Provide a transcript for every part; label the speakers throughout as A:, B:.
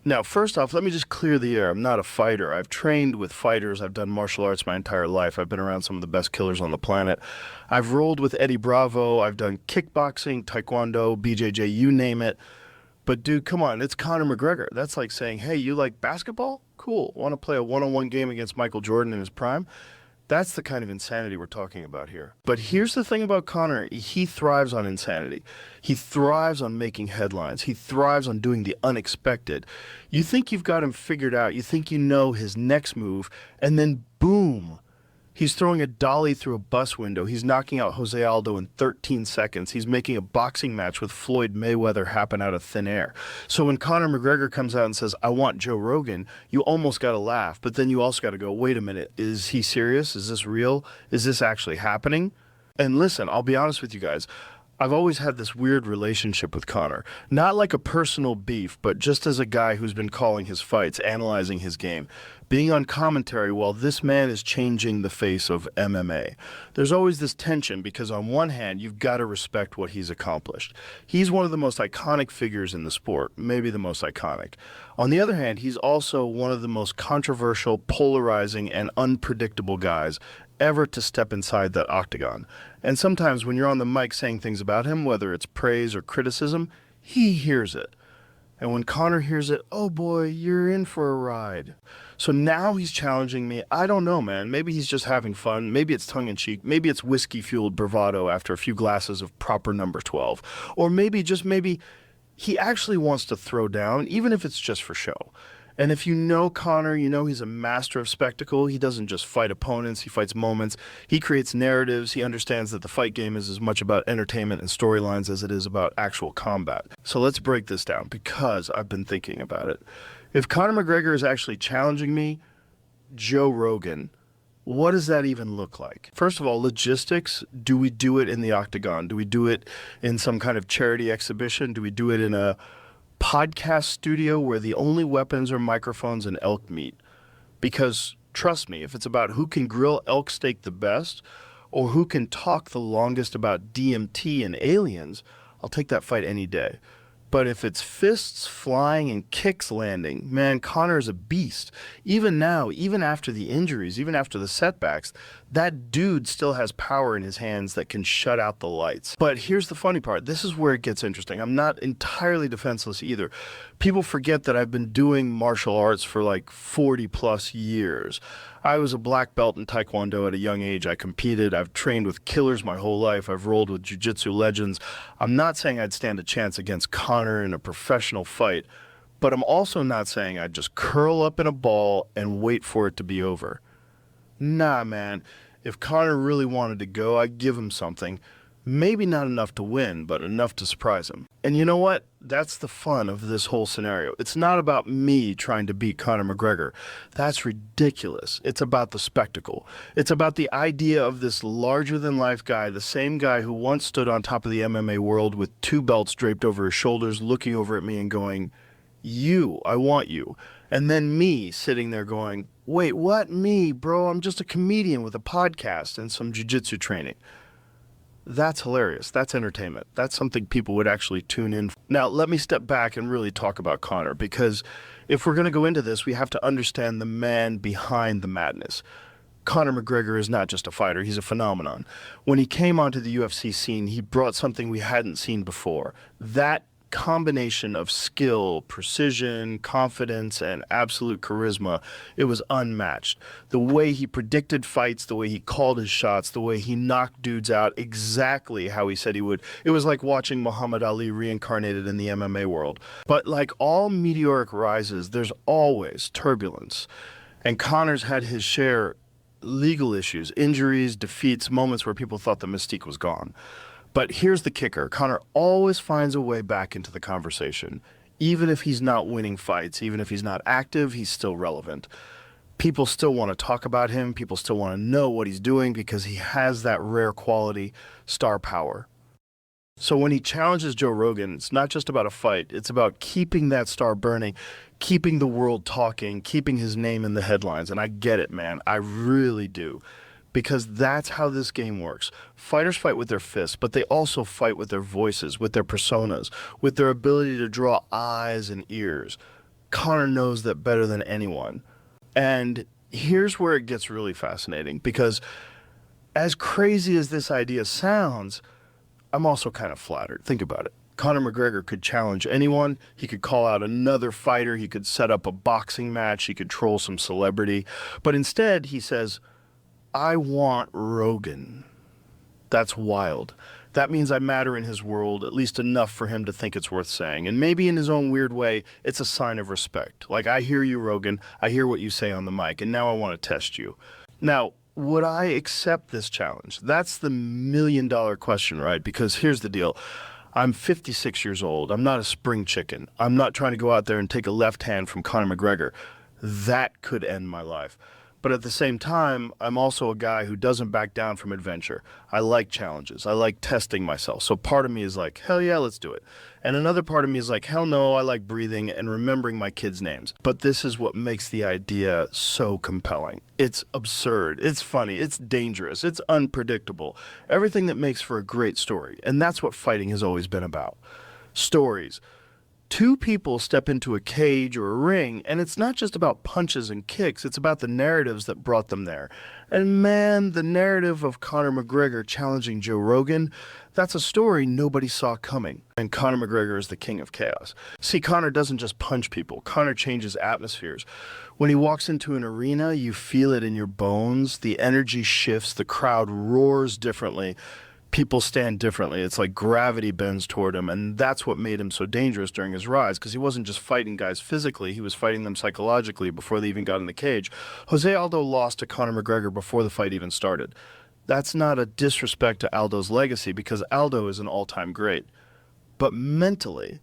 A: Now, first off, let me just clear the air. I'm not a fighter. I've trained with fighters. I've done martial arts my entire life. I've been around some of the best killers on the planet. I've rolled with Eddie Bravo. I've done kickboxing, taekwondo, BJJ, you name it. But dude, come on, it's Conor McGregor. That's like saying, hey, you like basketball? Cool. Want to play a one-on-one game against Michael Jordan in his prime? That's the kind of insanity we're talking about here. But here's the thing about Conor. He thrives on insanity. He thrives on making headlines. He thrives on doing the unexpected. You think you've got him figured out. You think you know his next move, and then boom. He's throwing a dolly through a bus window. He's knocking out Jose Aldo in 13 seconds. He's making a boxing match with Floyd Mayweather happen out of thin air. So when Conor McGregor comes out and says, I want Joe Rogan, you almost got to laugh. But then you also got to go, wait a minute, is he serious? Is this real? Is this actually happening? And listen, I'll be honest with you guys. I've always had this weird relationship with Conor. Not like a personal beef, but just as a guy who's been calling his fights, analyzing his game, being on commentary while this man is changing the face of MMA. There's always this tension because on one hand, you've got to respect what he's accomplished. He's one of the most iconic figures in the sport, maybe the most iconic. On the other hand, he's also one of the most controversial, polarizing, and unpredictable guys ever to step inside that octagon. And sometimes when you're on the mic saying things about him, whether it's praise or criticism, he hears it. And when Conor hears it, oh boy, you're in for a ride. So now he's challenging me. I don't know, man. Maybe he's just having fun. Maybe it's tongue-in-cheek. Maybe it's whiskey-fueled bravado after a few glasses of proper number 12. Or maybe, just maybe, he actually wants to throw down, even if it's just for show. And if you know Conor, you know he's a master of spectacle. He doesn't just fight opponents, he fights moments. He creates narratives. He understands that the fight game is as much about entertainment and storylines as it is about actual combat. So let's break this down because I've been thinking about it. If Conor McGregor is actually challenging me, Joe Rogan, what does that even look like? First of all, logistics. Do we do it in the octagon? Do we do it in some kind of charity exhibition? Do we do it in a podcast studio where the only weapons are microphones and elk meat? Because trust me, if it's about who can grill elk steak the best or who can talk the longest about DMT and aliens, I'll take that fight any day. But if it's fists flying and kicks landing, man, Conor is a beast. Even now, even after the injuries, even after the setbacks, that dude still has power in his hands that can shut out the lights. But here's the funny part. This is where it gets interesting. I'm not entirely defenseless either. People forget that I've been doing martial arts for like 40 plus years. I was a black belt in Taekwondo at a young age. I competed. I've trained with killers my whole life. I've rolled with jiu-jitsu legends. I'm not saying I'd stand a chance against Conor in a professional fight, but I'm also not saying I'd just curl up in a ball and wait for it to be over. Nah, man. If Conor really wanted to go, I'd give him something. Maybe not enough to win, but enough to surprise him. And you know what? That's the fun of this whole scenario. It's not about me trying to beat Conor McGregor. That's ridiculous. It's about the spectacle. It's about the idea of this larger-than-life guy, the same guy who once stood on top of the MMA world with 2 belts draped over his shoulders, looking over at me and going, you, I want you. And then me sitting there going, wait, what? Me, bro? I'm just a comedian with a podcast and some jiu-jitsu training. That's hilarious. That's entertainment. That's something people would actually tune in for. Now, let me step back and really talk about Conor, because if we're going to go into this, we have to understand the man behind the madness. Conor McGregor is not just a fighter. He's a phenomenon. When he came onto the UFC scene, he brought something we hadn't seen before. That combination of skill, precision, confidence, and absolute charisma, it was unmatched. The way he predicted fights, the way he called his shots, the way he knocked dudes out exactly how he said he would. It was like watching Muhammad Ali reincarnated in the MMA world. But like all meteoric rises, there's always turbulence. And Conor's had his share legal issues, injuries, defeats, moments where people thought the mystique was gone. But here's the kicker. Conor always finds a way back into the conversation. Even if he's not winning fights, even if he's not active, he's still relevant. People still want to talk about him. People still want to know what he's doing because he has that rare quality, star power. So when he challenges Joe Rogan, it's not just about a fight. It's about keeping that star burning, keeping the world talking, keeping his name in the headlines. And I get it, man. I really do. Because that's how this game works. Fighters fight with their fists, but they also fight with their voices, with their personas, with their ability to draw eyes and ears. Conor knows that better than anyone. And here's where it gets really fascinating, because as crazy as this idea sounds, I'm also kind of flattered. Think about it. Conor McGregor could challenge anyone. He could call out another fighter. He could set up a boxing match. He could troll some celebrity. But instead, he says, I want Rogan. That's wild. That means I matter in his world, at least enough for him to think it's worth saying. And maybe in his own weird way, it's a sign of respect. Like, I hear you, Rogan. I hear what you say on the mic, and now I want to test you. Now, would I accept this challenge? That's the million-dollar question, right? Because here's the deal. I'm 56 years old. I'm not a spring chicken. I'm not trying to go out there and take a left hand from Conor McGregor. That could end my life. But at the same time, I'm also a guy who doesn't back down from adventure. I like challenges. I like testing myself. So part of me is like, hell yeah, let's do it. And another part of me is like, hell no, I like breathing and remembering my kids' names. But this is what makes the idea so compelling. It's absurd. It's funny. It's dangerous. It's unpredictable. Everything that makes for a great story. And that's what fighting has always been about. Stories. Two people step into a cage or a ring, and it's not just about punches and kicks, it's about the narratives that brought them there. And man, the narrative of Conor McGregor challenging Joe Rogan, that's a story nobody saw coming. And Conor McGregor is the king of chaos. See, Conor doesn't just punch people. Conor changes atmospheres. When he walks into an arena, you feel it in your bones. The energy shifts, the crowd roars differently. People stand differently. It's like gravity bends toward him, and that's what made him so dangerous during his rise, because he wasn't just fighting guys physically, he was fighting them psychologically before they even got in the cage. Jose Aldo lost to Conor McGregor before the fight even started. That's not a disrespect to Aldo's legacy, because Aldo is an all-time great. But mentally,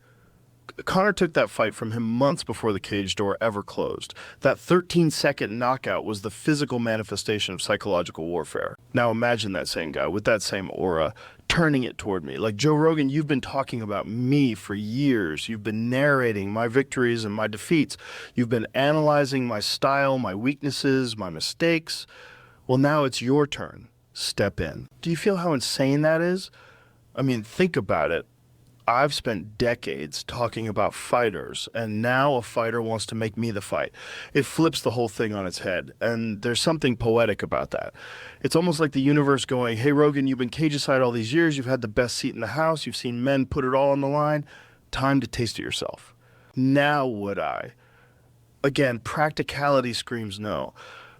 A: Conor took that fight from him months before the cage door ever closed. That 13-second knockout was the physical manifestation of psychological warfare. Now imagine that same guy with that same aura turning it toward me. Like, Joe Rogan, you've been talking about me for years. You've been narrating my victories and my defeats. You've been analyzing my style, my weaknesses, my mistakes. Well, now it's your turn. Step in. Do you feel how insane that is? I mean, think about it. I've spent decades talking about fighters, and now a fighter wants to make me the fight. It flips the whole thing on its head, and there's something poetic about that. It's almost like the universe going, hey, Rogan, you've been cage-side all these years. You've had the best seat in the house. You've seen men put it all on the line. Time to taste it yourself. Now would I? Again, practicality screams no.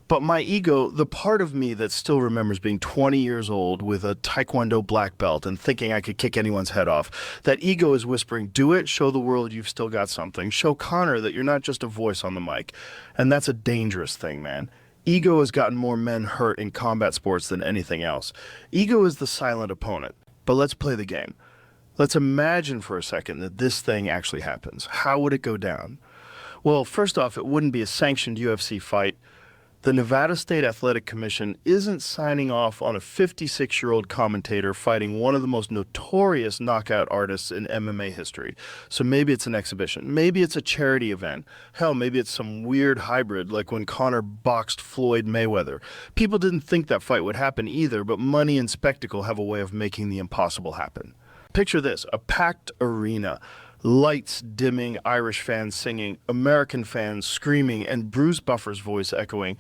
A: But my ego, the part of me that still remembers being 20 years old with a Taekwondo black belt and thinking I could kick anyone's head off, that ego is whispering, do it, show the world you've still got something. Show Conor that you're not just a voice on the mic. And that's a dangerous thing, man. Ego has gotten more men hurt in combat sports than anything else. Ego is the silent opponent. But let's play the game. Let's imagine for a second that this thing actually happens. How would it go down? Well, first off, it wouldn't be a sanctioned UFC fight. The Nevada State Athletic Commission isn't signing off on a 56-year-old commentator fighting one of the most notorious knockout artists in MMA history. So maybe it's an exhibition. Maybe it's a charity event. Hell, maybe it's some weird hybrid like when Conor boxed Floyd Mayweather. People didn't think that fight would happen either, but money and spectacle have a way of making the impossible happen. Picture this, a packed arena. Lights dimming, Irish fans singing, American fans screaming, and Bruce Buffer's voice echoing.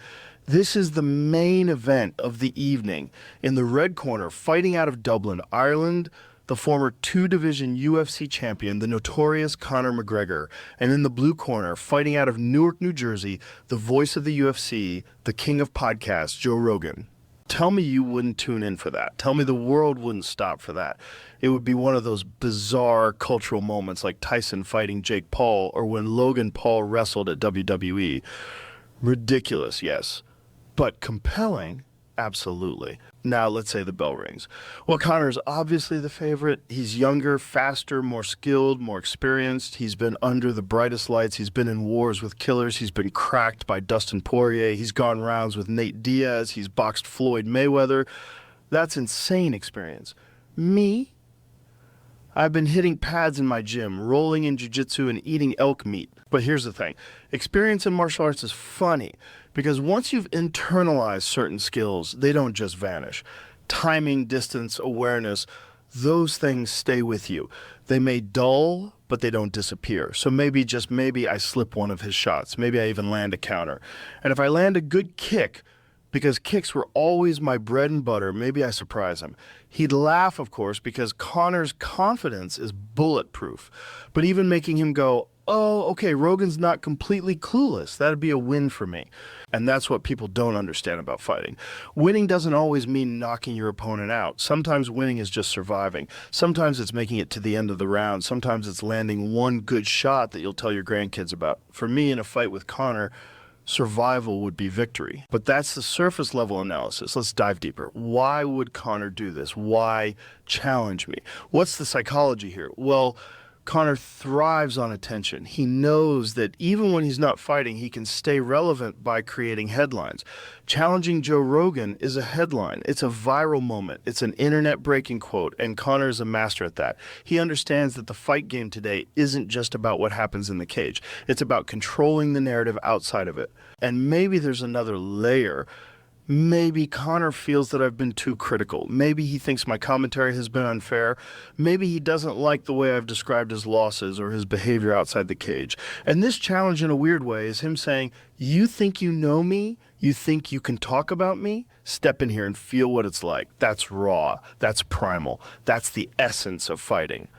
A: This is the main event of the evening. In the red corner, fighting out of Dublin, Ireland, the former two-division UFC champion, the notorious Conor McGregor. And in the blue corner, fighting out of Newark, New Jersey, the voice of the UFC, the king of podcasts, Joe Rogan. Tell me you wouldn't tune in for that. Tell me the world wouldn't stop for that. It would be one of those bizarre cultural moments like Tyson fighting Jake Paul or when Logan Paul wrestled at WWE. Ridiculous, yes. But compelling, absolutely. Now let's say the bell rings. Well, Conor's obviously the favorite. He's younger, faster, more skilled, more experienced. He's been under the brightest lights. He's been in wars with killers. He's been cracked by Dustin Poirier. He's gone rounds with Nate Diaz. He's boxed Floyd Mayweather. That's insane experience. Me? I've been hitting pads in my gym, rolling in jiu-jitsu, and eating elk meat. But here's the thing. Experience in martial arts is funny because once you've internalized certain skills, they don't just vanish. Timing, distance, awareness, those things stay with you. They may dull, but they don't disappear. So maybe, just maybe, I slip one of his shots. Maybe I even land a counter. And if I land a good kick, because kicks were always my bread and butter, maybe I surprise him. He'd laugh, of course, because Conor's confidence is bulletproof. But even making him go, oh, okay, Rogan's not completely clueless, that'd be a win for me. And that's what people don't understand about fighting. Winning doesn't always mean knocking your opponent out. Sometimes winning is just surviving. Sometimes it's making it to the end of the round. Sometimes it's landing one good shot that you'll tell your grandkids about. For me, in a fight with Conor, survival would be victory. But that's the surface level analysis. Let's dive deeper. Why would Conor do this? Why challenge me? What's the psychology here? Well, Conor thrives on attention. He knows that even when he's not fighting, he can stay relevant by creating headlines. Challenging Joe Rogan is a headline. It's a viral moment. It's an internet-breaking quote, and Conor is a master at that. He understands that the fight game today isn't just about what happens in the cage. It's about controlling the narrative outside of it. And maybe there's another layer. Maybe Conor feels that I've been too critical. Maybe he thinks my commentary has been unfair. Maybe he doesn't like the way I've described his losses or his behavior outside the cage. And this challenge, in a weird way, is him saying, you think you know me? You think you can talk about me? Step in here and feel what it's like. That's raw. That's primal. That's the essence of fighting.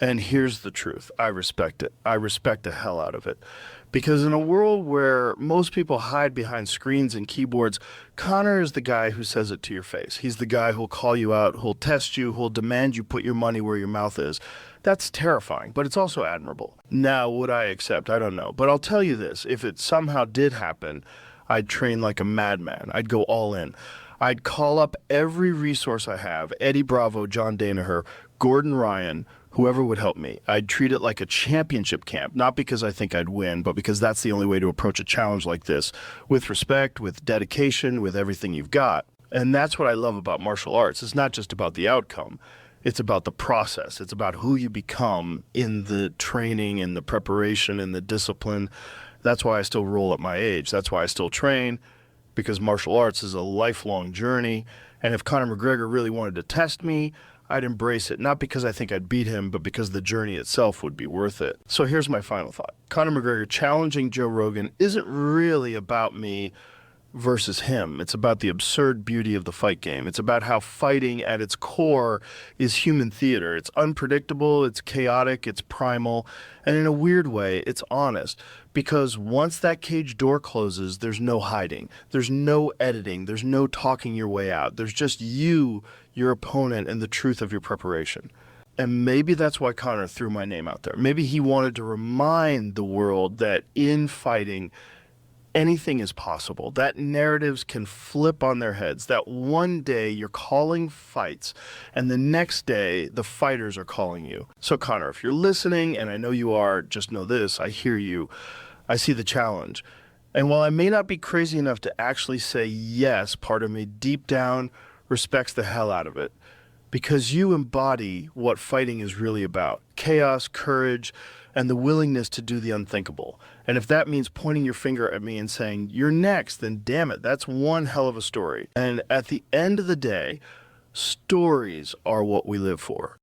A: And here's the truth. I respect it. I respect the hell out of it. Because in a world where most people hide behind screens and keyboards, Conor is the guy who says it to your face. He's the guy who'll call you out, who'll test you, who'll demand you put your money where your mouth is. That's terrifying, but it's also admirable. Now, would I accept? I don't know. But I'll tell you this. If it somehow did happen, I'd train like a madman. I'd go all in. I'd call up every resource I have, Eddie Bravo, John Danaher, Gordon Ryan, whoever would help me. I'd treat it like a championship camp, not because I think I'd win, but because that's the only way to approach a challenge like this, with respect, with dedication, with everything you've got. And that's what I love about martial arts. It's not just about the outcome. It's about the process. It's about who you become in the training, in the preparation, in the discipline. That's why I still roll at my age. That's why I still train, because martial arts is a lifelong journey. And if Conor McGregor really wanted to test me, I'd embrace it, not because I think I'd beat him, but because the journey itself would be worth it. So here's my final thought. Conor McGregor challenging Joe Rogan isn't really about me versus him. It's about the absurd beauty of the fight game. It's about how fighting at its core is human theater. It's unpredictable, it's chaotic, it's primal, and in a weird way, it's honest. Because once that cage door closes, there's no hiding. There's no editing. There's no talking your way out. There's just you, your opponent, and the truth of your preparation. And maybe that's why Conor threw my name out there. Maybe he wanted to remind the world that in fighting, anything is possible, that narratives can flip on their heads, that one day you're calling fights and the next day the fighters are calling you. So Conor, if you're listening, and I know you are, just know this, I hear you. I see the challenge. And while I may not be crazy enough to actually say yes, part of me deep down respects the hell out of it. Because you embody what fighting is really about. Chaos, courage, and the willingness to do the unthinkable. And if that means pointing your finger at me and saying, you're next, then damn it, that's one hell of a story. And at the end of the day, stories are what we live for.